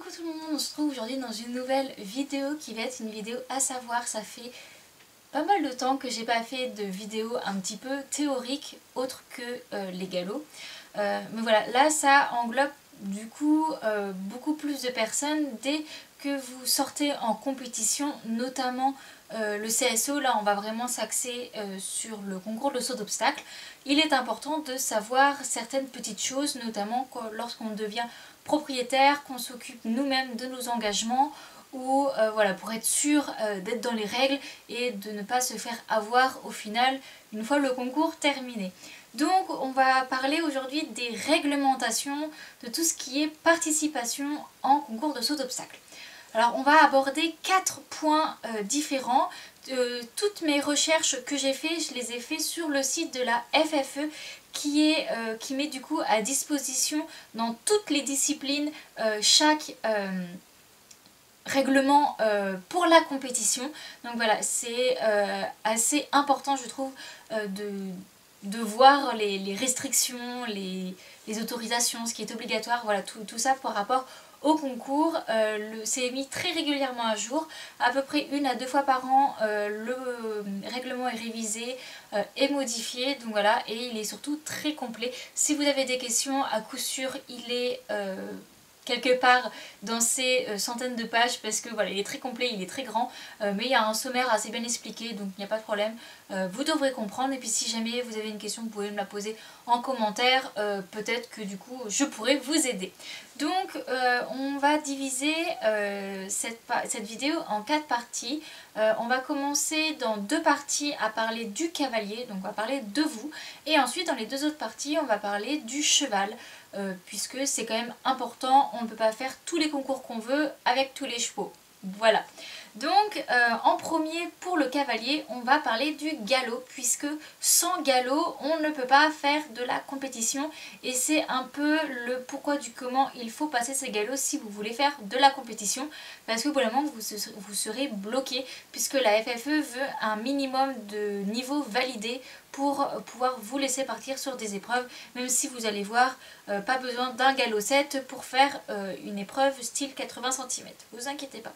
Coucou tout le monde, on se retrouve aujourd'hui dans une nouvelle vidéo qui va être une vidéo à savoir. Ça fait pas mal de temps que j'ai pas fait de vidéo un petit peu théorique autre que les galops. Mais voilà, là ça englobe du coup beaucoup plus de personnes dès que vous sortez en compétition, notamment le CSO. Là on va vraiment s'axer sur le concours de saut d'obstacle. Il est important de savoir certaines petites choses, notamment lorsqu'on devient propriétaire, qu'on s'occupe nous-mêmes de nos engagements, ou voilà, pour être sûr d'être dans les règles et de ne pas se faire avoir au final une fois le concours terminé. Donc on va parler aujourd'hui des réglementations de tout ce qui est participation en concours de saut d'obstacle. Alors on va aborder 4 points différents. Toutes mes recherches que j'ai fait, je les ai fait sur le site de la FFE qui met du coup à disposition dans toutes les disciplines chaque règlement pour la compétition. Donc voilà, c'est assez important je trouve de voir les restrictions, les autorisations, ce qui est obligatoire, voilà tout ça par rapport au concours. C'est mis très régulièrement à jour, à peu près 1 à 2 fois par an. Le règlement est révisé et modifié, donc voilà, et il est surtout très complet. Si vous avez des questions, à coup sûr il est quelque part dans ces centaines de pages, parce que voilà, il est très complet, il est très grand, mais il y a un sommaire assez bien expliqué, donc il n'y a pas de problème, vous devrez comprendre. Et puis si jamais vous avez une question, vous pouvez me la poser en commentaire, peut-être que du coup je pourrai vous aider. Donc on va diviser cette vidéo en 4 parties. On va commencer dans 2 parties à parler du cavalier, donc on va parler de vous, et ensuite dans les 2 autres parties on va parler du cheval, puisque c'est quand même important, on ne peut pas faire tous les concours qu'on veut avec tous les chevaux. Voilà. Donc en premier, pour le cavalier, on va parler du galop, puisque sans galop on ne peut pas faire de la compétition, et c'est un peu le pourquoi du comment il faut passer ces galops si vous voulez faire de la compétition, parce que pour le moment vous serez bloqué, puisque la FFE veut un minimum de niveau validé pour pouvoir vous laisser partir sur des épreuves, même si vous allez voir, pas besoin d'un galop 7 pour faire une épreuve style 80 cm, vous inquiétez pas.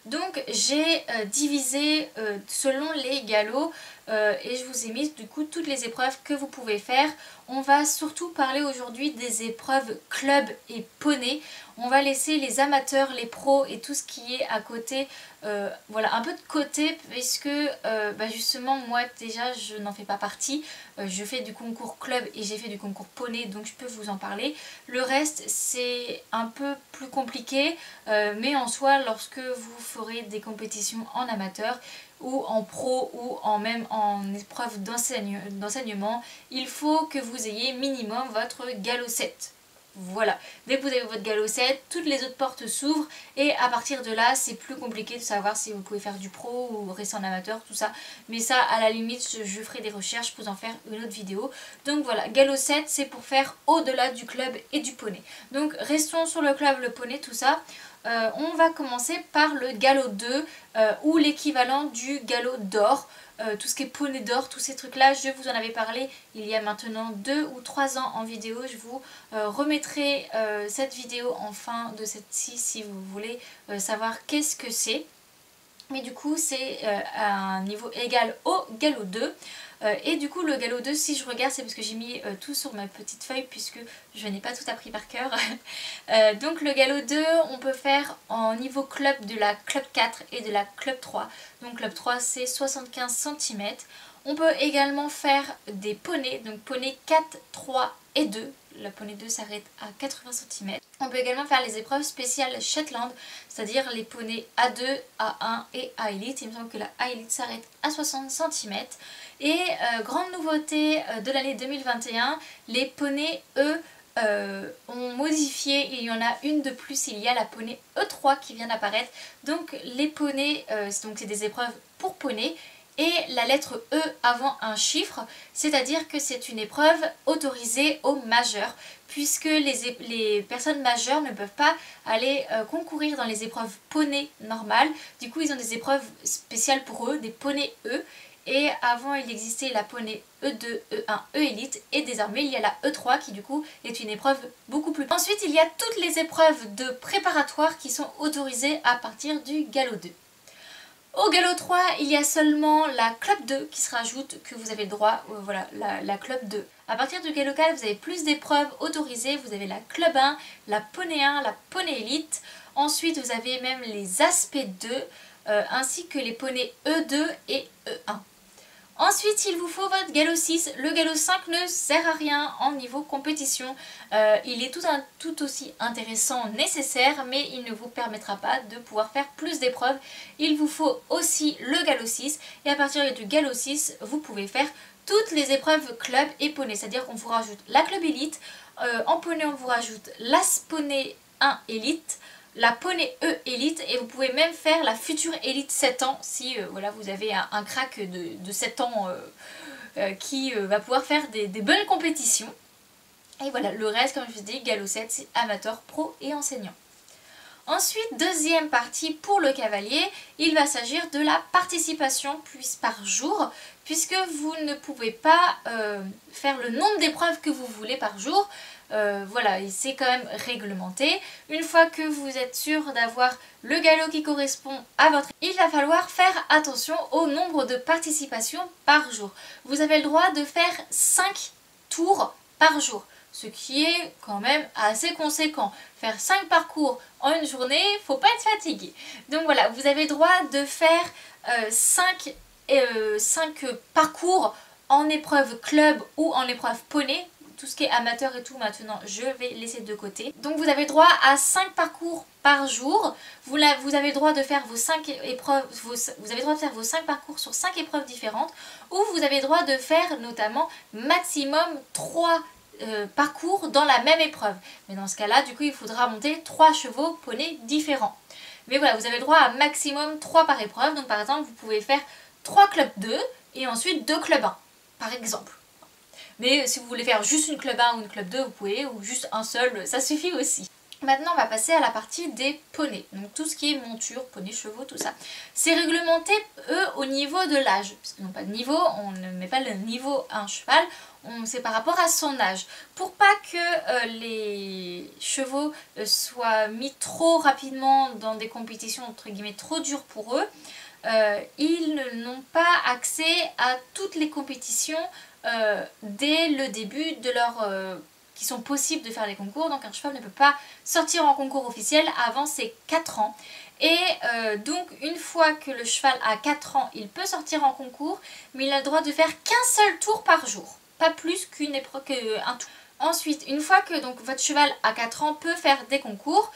Donc j'ai divisé selon les galops et je vous ai mis du coup toutes les épreuves que vous pouvez faire. On va surtout parler aujourd'hui des épreuves club et poney. On va laisser les amateurs, les pros et tout ce qui est à côté, voilà, un peu de côté, puisque justement moi déjà je n'en fais pas partie. Je fais du concours club et j'ai fait du concours poney, donc je peux vous en parler. Le reste c'est un peu plus compliqué, mais en soi lorsque vous ferez des compétitions en amateur ou en pro ou même en épreuve d'enseignement, il faut que vous ayez minimum votre galop 7. Voilà, dès que vous avez votre galop 7, toutes les autres portes s'ouvrent, et à partir de là c'est plus compliqué de savoir si vous pouvez faire du pro ou rester en amateur, tout ça. Mais ça à la limite je ferai des recherches pour en faire une autre vidéo. Donc voilà, galop 7 c'est pour faire au-delà du club et du poney. Donc restons sur le club, le poney, tout ça. On va commencer par le galop 2 ou l'équivalent du galop d'or. Tout ce qui est poney d'or, tous ces trucs là, je vous en avais parlé il y a maintenant 2 ou 3 ans en vidéo. Je vous remettrai cette vidéo en fin de cette-ci si vous voulez savoir qu'est-ce que c'est. Mais du coup c'est à un niveau égal au galop 2. Et du coup le galop 2, si je regarde, c'est parce que j'ai mis tout sur ma petite feuille, puisque je n'ai pas tout appris par cœur. Donc le galop 2 on peut faire en niveau club de la club 4 et de la club 3. Donc club 3 c'est 75 cm. On peut également faire des poneys, donc poney 4, 3 et 2. La poney 2 s'arrête à 80 cm. On peut également faire les épreuves spéciales Shetland, c'est-à-dire les poneys A2, A1 et A-Elite. Il me semble que la A-Elite s'arrête à 60 cm. Et grande nouveauté de l'année 2021, les poneys ont modifié, il y en a une de plus, il y a la poney E3 qui vient d'apparaître. Donc les poneys, c'est des épreuves pour poney, et la lettre E avant un chiffre, c'est-à-dire que c'est une épreuve autorisée aux majeurs, puisque les personnes majeures ne peuvent pas aller concourir dans les épreuves poney normales. Du coup ils ont des épreuves spéciales pour eux, des poneys E, Et avant il existait la poney E2, E1, E Elite et désormais il y a la E3 qui du coup est une épreuve beaucoup plus... Ensuite il y a toutes les épreuves de préparatoire qui sont autorisées à partir du galop 2. Au galop 3, il y a seulement la club 2 qui se rajoute, que vous avez le droit, voilà, la club 2. À partir du galop 4, vous avez plus d'épreuves autorisées, vous avez la club 1, la poney 1, la poney élite. Ensuite, vous avez même les aspects 2, ainsi que les poneys E2 et E1. Ensuite, il vous faut votre galop 6. Le galop 5 ne sert à rien en niveau compétition. Il est tout aussi intéressant, nécessaire, mais il ne vous permettra pas de pouvoir faire plus d'épreuves. Il vous faut aussi le galop 6. Et à partir du galop 6, vous pouvez faire toutes les épreuves club et poney. C'est-à-dire qu'on vous rajoute la club élite. En poney, on vous rajoute l'as poney 1 élite, la poney E Elite, et vous pouvez même faire la future Elite 7 ans si voilà, vous avez un crack de 7 ans qui va pouvoir faire des bonnes compétitions. Et voilà, le reste, comme je vous dis, galop 7, c'est amateur, pro et enseignant. Ensuite, deuxième partie pour le cavalier, il va s'agir de la participation par jour, puisque vous ne pouvez pas faire le nombre d'épreuves que vous voulez par jour. Voilà, c'est quand même réglementé. Une fois que vous êtes sûr d'avoir le galop qui correspond à votre... Il va falloir faire attention au nombre de participations par jour. Vous avez le droit de faire 5 tours par jour, ce qui est quand même assez conséquent. Faire 5 parcours en une journée, faut pas être fatigué. Donc voilà, vous avez le droit de faire 5 parcours en épreuve club ou en épreuve poney. Tout ce qui est amateur et tout maintenant je vais laisser de côté. Donc vous avez droit à 5 parcours par jour. Vous avez le droit de faire vos 5 épreuves, vous avez le droit de faire vos 5 parcours sur 5 épreuves différentes, ou vous avez le droit de faire notamment maximum 3 parcours dans la même épreuve. Mais dans ce cas là, du coup il faudra monter 3 chevaux poney différents. Mais voilà, vous avez le droit à maximum 3 par épreuve. Donc par exemple vous pouvez faire 3 club 2 et ensuite 2 club 1 par exemple. Mais si vous voulez faire juste une club 1 ou une club 2, vous pouvez, ou juste un seul, ça suffit aussi. Maintenant, on va passer à la partie des poneys. Donc tout ce qui est monture, poney, chevaux, tout ça. C'est réglementé, eux, au niveau de l'âge. Parce qu'ils n'ont pas de niveau, on ne met pas le niveau à un cheval, c'est par rapport à son âge. Pour pas que les chevaux soient mis trop rapidement dans des compétitions, entre guillemets, trop dures pour eux, ils n'ont pas accès à toutes les compétitions dès le début de leur... qui sont possibles de faire les concours. Donc un cheval ne peut pas sortir en concours officiel avant ses 4 ans. Et donc une fois que le cheval a 4 ans, il peut sortir en concours, mais il a le droit de faire qu'un seul tour par jour. Pas plus qu'un tour. Ensuite, une fois que donc, votre cheval à 4 ans peut faire des concours,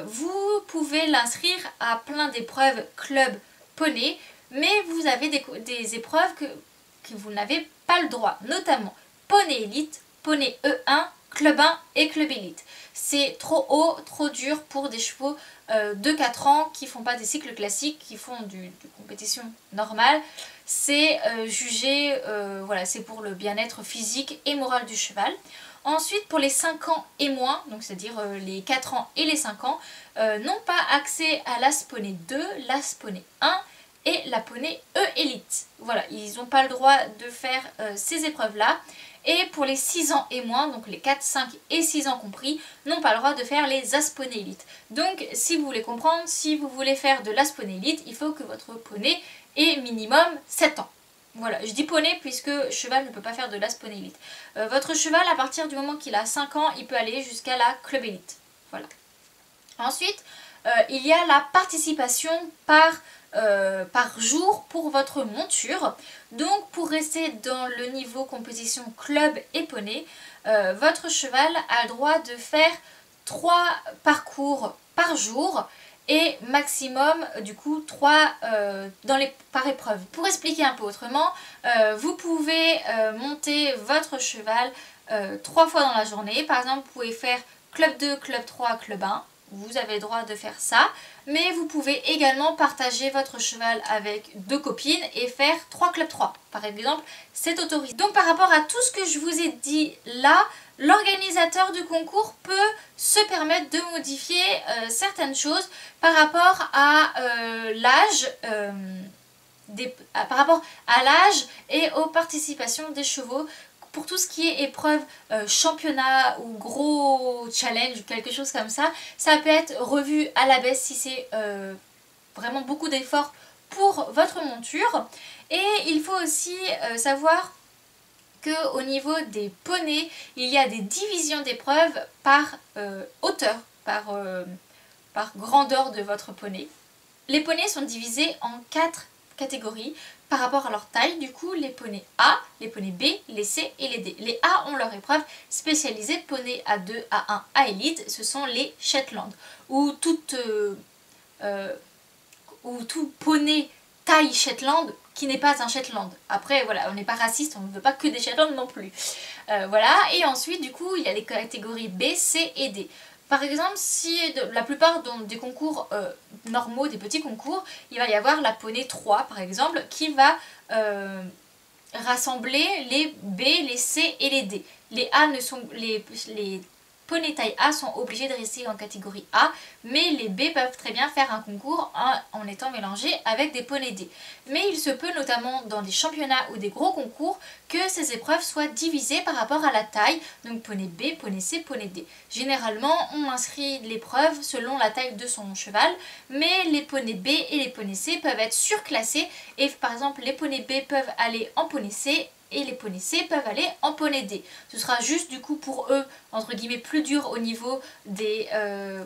vous pouvez l'inscrire à plein d'épreuves club poney, mais vous avez des épreuves que vous n'avez pas le droit, notamment poney élite, poney E1, club 1 et club élite. C'est trop haut, trop dur pour des chevaux de 4 ans qui font pas des cycles classiques, qui font du compétition normale. C'est jugé, voilà, c'est pour le bien-être physique et moral du cheval. Ensuite, pour les 5 ans et moins, donc c'est-à-dire les 4 ans et les 5 ans, n'ont pas accès à l'as poney 2, l'as poney 1 et la poney E Elite. Voilà, ils n'ont pas le droit de faire ces épreuves-là. Et pour les 6 ans et moins, donc les 4, 5 et 6 ans compris, n'ont pas le droit de faire les as poney Elite. Donc, si vous voulez comprendre, si vous voulez faire de l'as poney Elite, il faut que votre poney ait minimum 7 ans. Voilà, je dis poney puisque cheval ne peut pas faire de l'as poney Elite. Votre cheval, à partir du moment qu'il a 5 ans, il peut aller jusqu'à la club Elite. Voilà. Ensuite, il y a la participation par jour pour votre monture. Donc pour rester dans le niveau compétition club et poney, votre cheval a le droit de faire 3 parcours par jour et maximum du coup 3 par épreuve. Pour expliquer un peu autrement, vous pouvez monter votre cheval 3 fois dans la journée. Par exemple, vous pouvez faire club 2, club 3, club 1. Vous avez le droit de faire ça, mais vous pouvez également partager votre cheval avec 2 copines et faire 3 clubs 3. Par exemple, c'est autorisé. Donc par rapport à tout ce que je vous ai dit là, l'organisateur du concours peut se permettre de modifier certaines choses par rapport à l'âge par rapport à l'âge et aux participations des chevaux. Pour tout ce qui est épreuve, championnat ou gros challenge, quelque chose comme ça peut être revu à la baisse si c'est vraiment beaucoup d'efforts pour votre monture. Et il faut aussi savoir qu'au niveau des poneys, il y a des divisions d'épreuves par hauteur, par grandeur de votre poney. Les poneys sont divisés en 4 catégories par rapport à leur taille. Du coup, les poneys A, les poneys B, les C et les D. Les A ont leur épreuve spécialisée, poney A2, A1, A Elite, ce sont les Shetland, ou tout poney taille Shetland qui n'est pas un Shetland. Après, voilà, on n'est pas raciste, on ne veut pas que des Shetland non plus. Voilà, et ensuite, du coup, il y a les catégories B, C et D. Par exemple, si la plupart des concours normaux, des petits concours, il va y avoir la poney 3 par exemple, qui va rassembler les B, les C et les D. Les A ne sont les poneys taille A sont obligés de rester en catégorie A, mais les B peuvent très bien faire un concours en étant mélangés avec des poneys D. Mais il se peut notamment dans des championnats ou des gros concours que ces épreuves soient divisées par rapport à la taille, donc poney B, poney C, poney D. Généralement, on inscrit l'épreuve selon la taille de son cheval, mais les poneys B et les poneys C peuvent être surclassés et par exemple les poneys B peuvent aller en poney C et les poneys C peuvent aller en poney D. Ce sera juste du coup pour eux, entre guillemets, plus dur au niveau des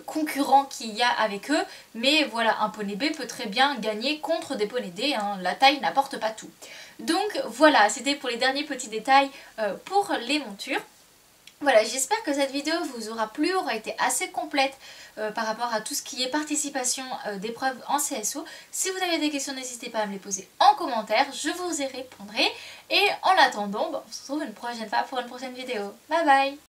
concurrents qu'il y a avec eux. Mais voilà, un poney B peut très bien gagner contre des poneys D, hein. La taille n'apporte pas tout. Donc voilà, c'était pour les derniers petits détails pour les montures. Voilà, j'espère que cette vidéo vous aura plu, aura été assez complète par rapport à tout ce qui est participation d'épreuves en CSO. Si vous avez des questions, n'hésitez pas à me les poser en commentaire, je vous y répondrai. Et en attendant, on se retrouve une prochaine fois pour une prochaine vidéo. Bye bye!